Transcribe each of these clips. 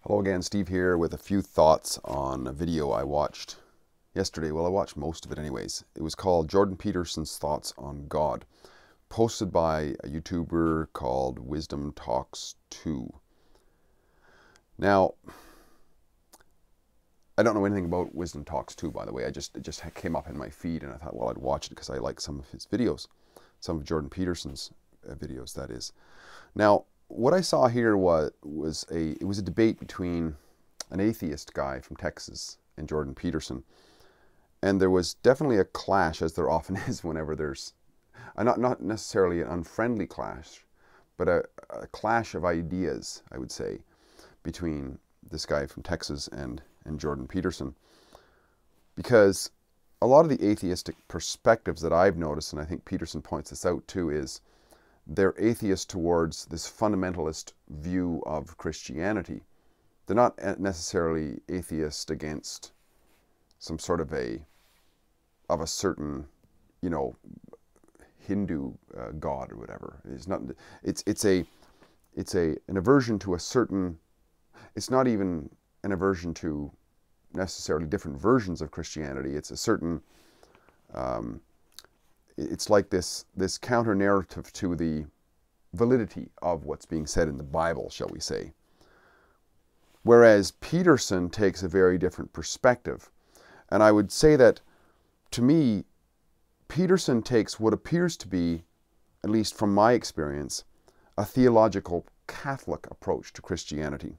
Hello again, Steve here with a few thoughts on a video I watched yesterday. Well, I watched most of it anyways. It was called Jordan Peterson's Thoughts on God, posted by a YouTuber called Wisdom Talks 2. Now, I don't know anything about Wisdom Talks 2, by the way. It just came up in my feed and I thought, well, I'd watch it because I like some of his videos, some of Jordan Peterson's videos, that is. Now, what I saw here was a debate between an atheist guy from Texas and Jordan Peterson, and there was definitely a clash, as there often is whenever there's not necessarily an unfriendly clash, but a clash of ideas, I would say, between this guy from Texas and Jordan Peterson, because a lot of the atheistic perspectives that I've noticed, and I think Peterson points this out too, is they're atheist towards this fundamentalist view of Christianity. They're not necessarily atheist against some sort of a certain, Hindu god or whatever. It's not. It's an aversion to a certain. It's not even an aversion to necessarily different versions of Christianity. It's a certain. It's like this counter narrative to the validity of what's being said in the Bible, shall we say. Whereas Peterson takes a very different perspective. And I would say that, to me, Peterson takes what appears to be, at least from my experience, a theological Catholic approach to Christianity.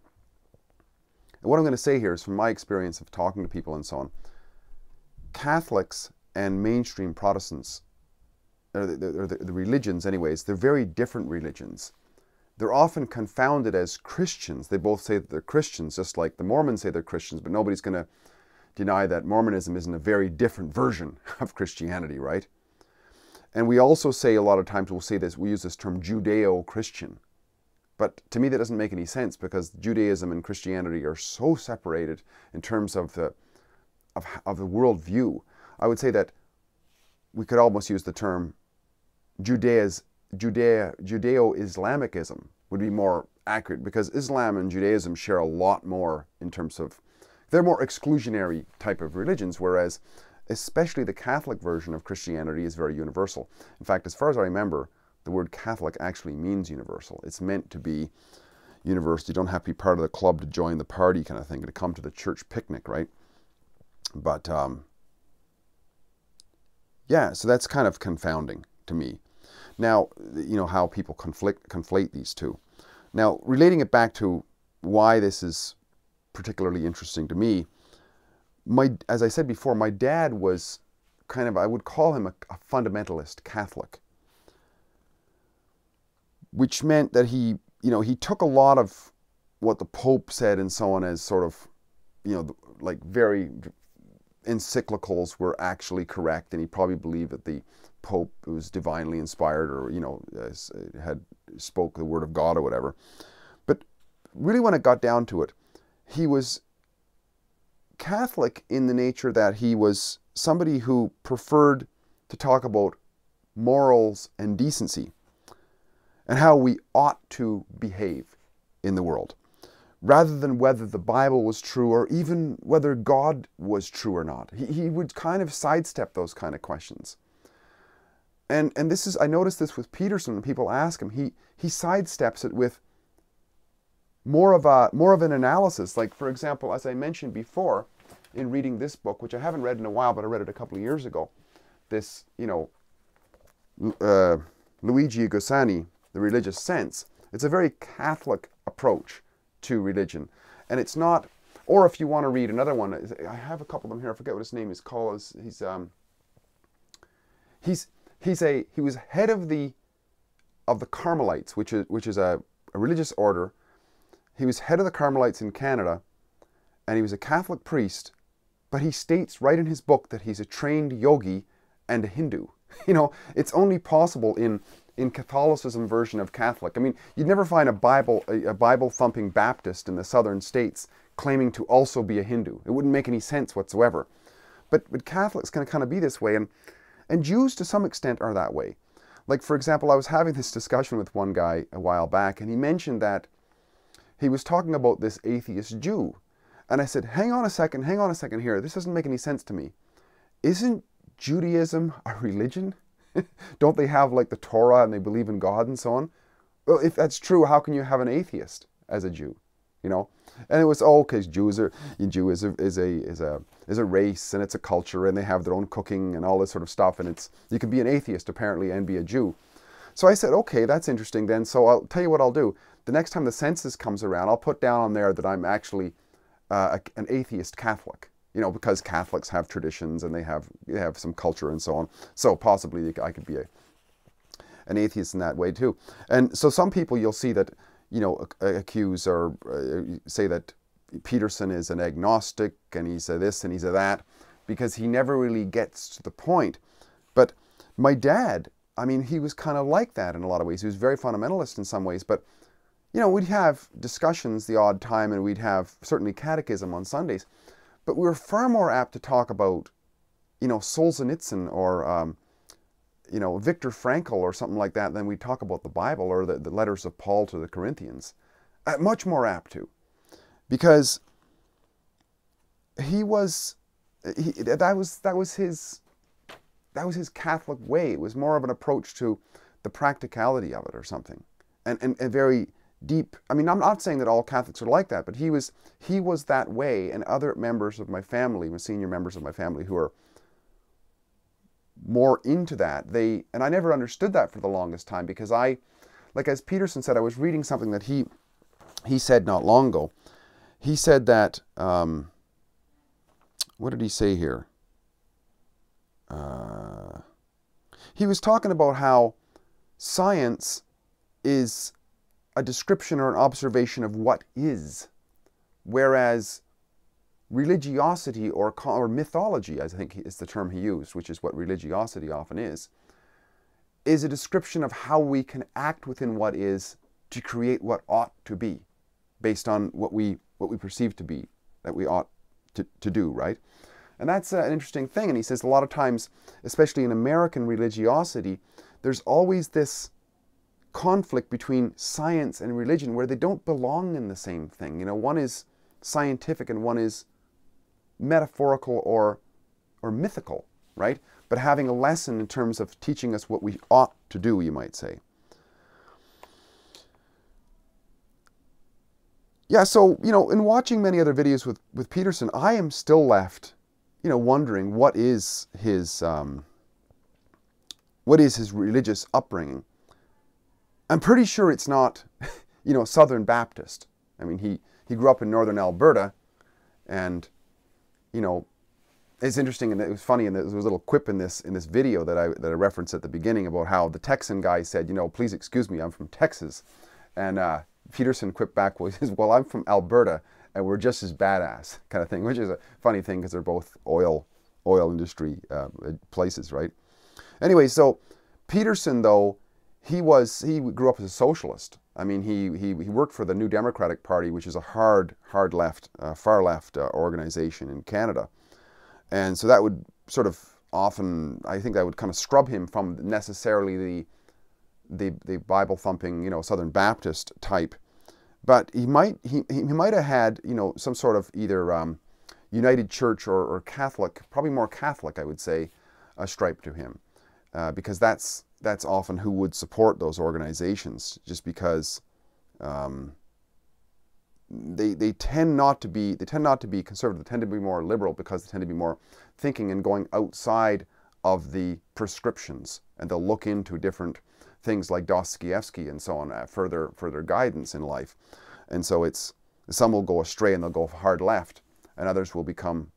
And what I'm going to say here is, from my experience of talking to people and so on, Catholics and mainstream Protestants, the religions anyways, they're very different religions. They're often confounded as Christians. They both say that they're Christians, just like the Mormons say they're Christians, but nobody's going to deny that Mormonism isn't a very different version of Christianity, right? And we also say, a lot of times we'll say this, we use this term Judeo-Christian. But to me that doesn't make any sense, because Judaism and Christianity are so separated in terms of the worldview. I would say that we could almost use the term Judeo-Islamicism would be more accurate, because Islam and Judaism share a lot more in terms of, they're more exclusionary type of religions, whereas especially the Catholic version of Christianity is very universal. In fact, as far as I remember, the word Catholic actually means universal. It's meant to be universal. You don't have to be part of the club to join the party kind of thing, to come to the church picnic, right? But yeah, so that's kind of confounding to me. Now, how people conflate these two. Now, relating it back to why this is particularly interesting to me, as I said before, my dad was kind of, I would call him a fundamentalist Catholic, which meant that he took a lot of what the Pope said and so on as sort of, like very encyclicals were actually correct, and he probably believed that the Pope was divinely inspired, or had spoke the word of God or whatever. But really, when it got down to it, he was Catholic in the nature that he was somebody who preferred to talk about morals and decency and how we ought to behave in the world, rather than whether the Bible was true or even whether God was true or not. He would kind of sidestep those kind of questions. And this is, I noticed this with Peterson, when people ask him, he sidesteps it with more of an analysis. Like, for example, as I mentioned before, in reading this book, which I haven't read in a while, but I read it a couple of years ago, this, Luigi Gosani, The Religious Sense. It's a very Catholic approach to religion, and it's not. Or if you want to read another one, I have a couple of them here. I forget what his name is called. He was head of the Carmelites, which is a religious order. He was head of the Carmelites in Canada, and he was a Catholic priest. But he states right in his book that he's a trained yogi and a Hindu. It's only possible in Catholicism version of Catholic. I mean, you'd never find a Bible-thumping Baptist in the southern states claiming to also be a Hindu. It wouldn't make any sense whatsoever. But Catholics can kind of be this way, and Jews to some extent are that way. Like, for example, I was having this discussion with one guy a while back, and he mentioned that he was talking about this atheist Jew. And I said, hang on a second here. This doesn't make any sense to me. Isn't Judaism a religion? Don't they have like the Torah and they believe in God and so on? Well, if that's true, how can you have an atheist as a Jew? You know? And it was, oh, because Jew is a race and it's a culture and they have their own cooking and all this sort of stuff. And it's, you can be an atheist apparently and be a Jew. So I said, okay, that's interesting then. So I'll tell you what I'll do. The next time the census comes around, I'll put down on there that I'm actually an atheist Catholic. You know, because Catholics have traditions and they have some culture and so on. So possibly I could be an atheist in that way too. And so some people you'll see that, you know, accuse or say that Peterson is an agnostic and he's a this and he's a that, because he never really gets to the point. But my dad, I mean, he was kind of like that in a lot of ways. He was very fundamentalist in some ways, but, you know, we'd have discussions the odd time and we'd have certainly catechism on Sundays. But we were far more apt to talk about, you know, Solzhenitsyn or, you know, Viktor Frankl or something like that than we talk about the Bible or the letters of Paul to the Corinthians. Much more apt to. Because that was his Catholic way. It was more of an approach to the practicality of it or something. And very deep. I mean, I'm not saying that all Catholics are like that, but he was that way, and other members of my family, senior members of my family who are more into that, and I never understood that for the longest time, because like as Peterson said, I was reading something that he said not long ago. He said that, what did he say here? He was talking about how science is a description or an observation of what is, whereas religiosity or mythology, I think is the term he used, which is what religiosity often is a description of how we can act within what is to create what ought to be, based on what we perceive to be, that we ought to do, right? And that's an interesting thing. And he says a lot of times, especially in American religiosity, there's always this conflict between science and religion where they don't belong in the same thing. You know, one is scientific and one is metaphorical or mythical, right? But having a lesson in terms of teaching us what we ought to do, you might say. Yeah, so, you know, in watching many other videos with Peterson, I am still left, you know, wondering what is his religious upbringing. I'm pretty sure it's not, you know, Southern Baptist. I mean, he grew up in northern Alberta, and, you know, it's interesting, and it was funny, and there was a little quip in this video that I referenced at the beginning about how the Texan guy said, you know, please excuse me, I'm from Texas. And Peterson quipped back, well, he says, well, I'm from Alberta, and we're just as badass, kind of thing, which is a funny thing because they're both oil industry places, right? Anyway, so Peterson, though, he grew up as a socialist. I mean, he worked for the New Democratic Party, which is a far left organization in Canada. And so that would sort of often, I think that would kind of scrub him from necessarily the Bible thumping, you know, Southern Baptist type. But he might have had, you know, some sort of either United Church or Catholic, probably more Catholic, I would say, a stripe to him, because that's often who would support those organizations, just because they tend not to be conservative. They tend to be more liberal because they tend to be more thinking and going outside of the prescriptions, and they'll look into different things like Dostoevsky and so on, further guidance in life. And so some will go astray and they'll go hard left, and others will become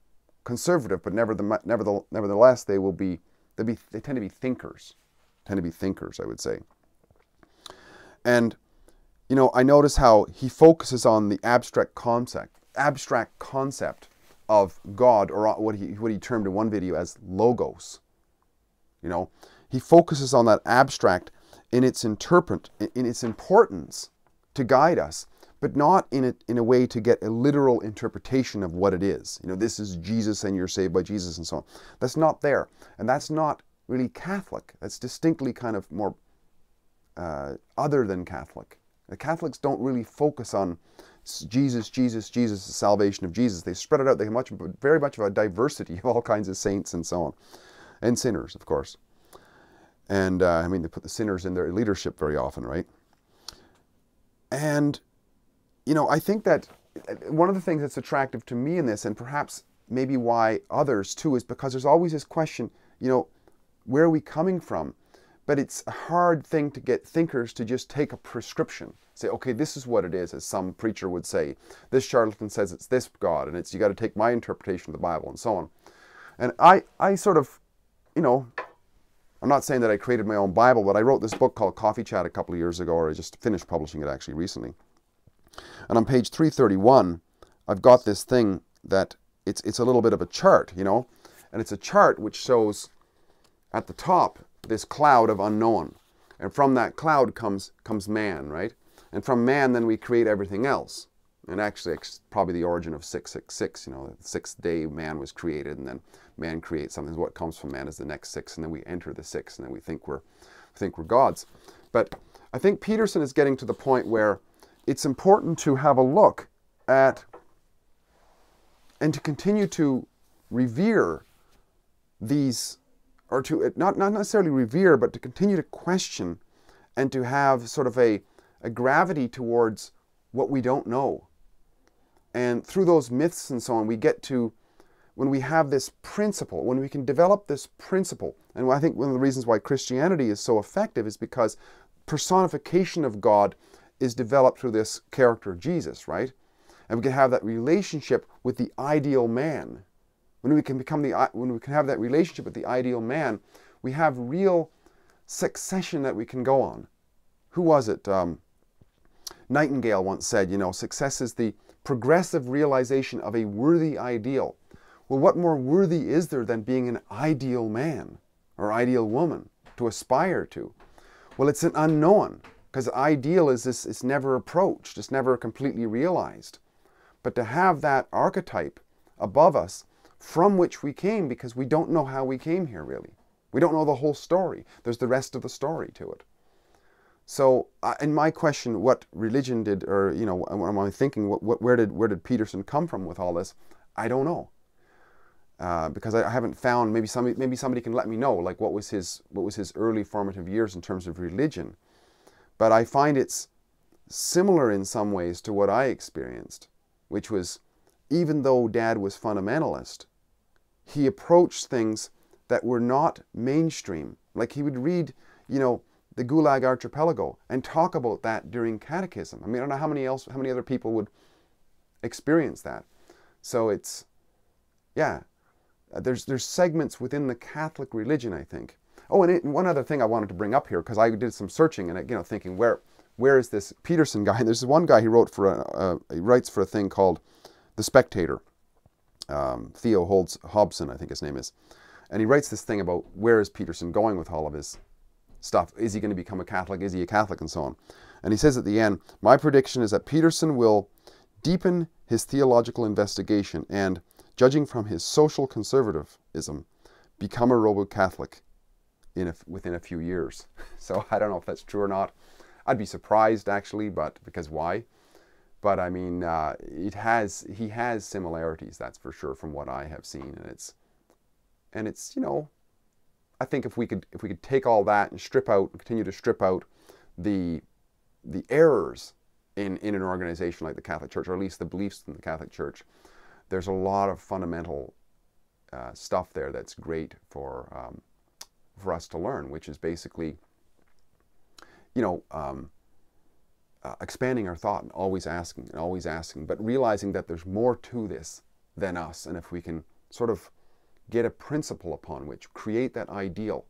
conservative, but nevertheless they tend to be thinkers. I would say. And, you know, I notice how he focuses on the abstract concept of God, or what he termed in one video as logos. You know, he focuses on that abstract in its importance to guide us, but not in a way to get a literal interpretation of what it is. You know, this is Jesus and you're saved by Jesus and so on. That's not there, and that's not really Catholic. That's distinctly kind of more other than Catholic. The Catholics don't really focus on Jesus, Jesus, Jesus, the salvation of Jesus. They spread it out. They have very much of a diversity of all kinds of saints and so on. And sinners, of course. And, I mean, they put the sinners in their leadership very often, right? And, you know, I think that one of the things that's attractive to me in this, and perhaps maybe why others too, is because there's always this question, you know, where are we coming from? But it's a hard thing to get thinkers to just take a prescription. Say, okay, this is what it is, as some preacher would say. This charlatan says it's this God, and it's you got to take my interpretation of the Bible, and so on. And I sort of, you know, I'm not saying that I created my own Bible, but I wrote this book called Coffee Chat a couple of years ago, or I just finished publishing it actually recently. And on page 331, I've got this thing that it's a little bit of a chart, you know, and it's a chart which shows at the top this cloud of unknown, and from that cloud comes man, right? And from man, then we create everything else. And actually, it's probably the origin of 666. You know, the sixth day man was created, and then man creates something. What comes from man is the next six, and then we enter the six, and then we think we're gods. But I think Peterson is getting to the point where it's important to have a look at and to continue to revere these, or to not necessarily revere, but to continue to question and to have sort of a gravity towards what we don't know. And through those myths and so on, we get to, when we have this principle, when we can develop this principle, and I think one of the reasons why Christianity is so effective is because personification of God is developed through this character of Jesus, right? And we can have that relationship with the ideal man. When we can have that relationship with the ideal man, we have real succession that we can go on. Who was it? Nightingale once said, you know, success is the progressive realization of a worthy ideal. Well, what more worthy is there than being an ideal man or ideal woman to aspire to? Well, it's an unknown, because ideal is this, it's never approached, it's never completely realized. But to have that archetype above us from which we came, because we don't know how we came here really. We don't know the whole story. There's the rest of the story to it. So, in my question, what religion did, or, you know, what am I thinking, where did Peterson come from with all this? I don't know. Because I haven't found, maybe somebody can let me know, like what was his early formative years in terms of religion. But I find it's similar in some ways to what I experienced, which was, even though Dad was fundamentalist, he approached things that were not mainstream. Like he would read, you know, the Gulag Archipelago and talk about that during catechism. I mean, I don't know how many other people would experience that. So it's, yeah, there's segments within the Catholic religion, I think. Oh, and one other thing I wanted to bring up here, because I did some searching and, you know, thinking, where is this Peterson guy? And there's one guy he wrote for he writes for a thing called The Spectator. Theo Hobson, I think his name is. And he writes this thing about where is Peterson going with all of his stuff. Is he going to become a Catholic? Is he a Catholic? And so on. And he says at the end, my prediction is that Peterson will deepen his theological investigation and, judging from his social conservatism, become a Robo-Catholic within a few years. So I don't know if that's true or not. I'd be surprised actually, but because why? But I mean, he has similarities, that's for sure, from what I have seen, and it's you know, I think if we could take all that and continue to strip out the errors in an organization like the Catholic Church, or at least the beliefs in the Catholic Church, there's a lot of fundamental stuff there that's great for us to learn, which is basically, you know, expanding our thought and always asking, but realizing that there's more to this than us, and if we can sort of get a principle upon which create that ideal,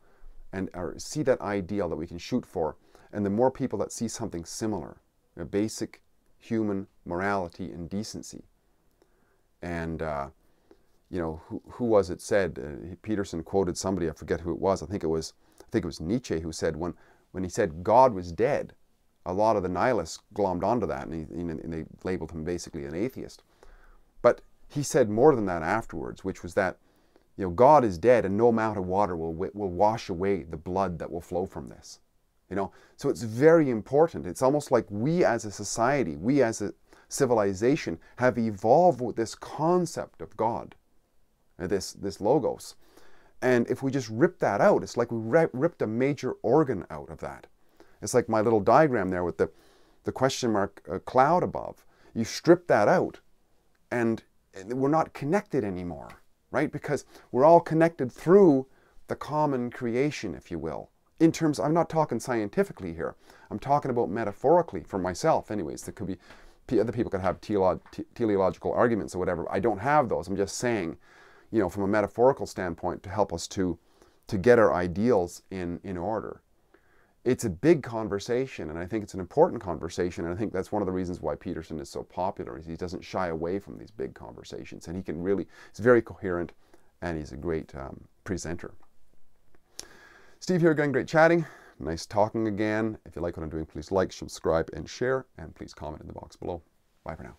or see that ideal that we can shoot for, and the more people that see something similar, a basic human morality and decency, and you know, who was it said? Peterson quoted somebody, I forget who it was. I think it was Nietzsche who said when he said God was dead, a lot of the nihilists glommed onto that, and they labeled him basically an atheist. But he said more than that afterwards, which was that, you know, God is dead, and no amount of water will wash away the blood that will flow from this. You know, so it's very important. It's almost like we as a society, we as civilization have evolved with this concept of God, this logos. And if we just rip that out, it's like we ripped a major organ out of that. It's like my little diagram there with the question mark cloud above. You strip that out, and we're not connected anymore, right? Because we're all connected through the common creation, if you will. In terms, I'm not talking scientifically here. I'm talking about metaphorically, for myself anyways. There could be, other people could have teleological arguments or whatever. I don't have those. I'm just saying, you know, from a metaphorical standpoint, to help us to get our ideals in order. It's a big conversation, and I think it's an important conversation, and I think that's one of the reasons why Peterson is so popular, is he doesn't shy away from these big conversations, and he can really, he's very coherent, and he's a great presenter. Steve here again, great chatting, nice talking again. If you like what I'm doing, please like, subscribe, and share, and please comment in the box below. Bye for now.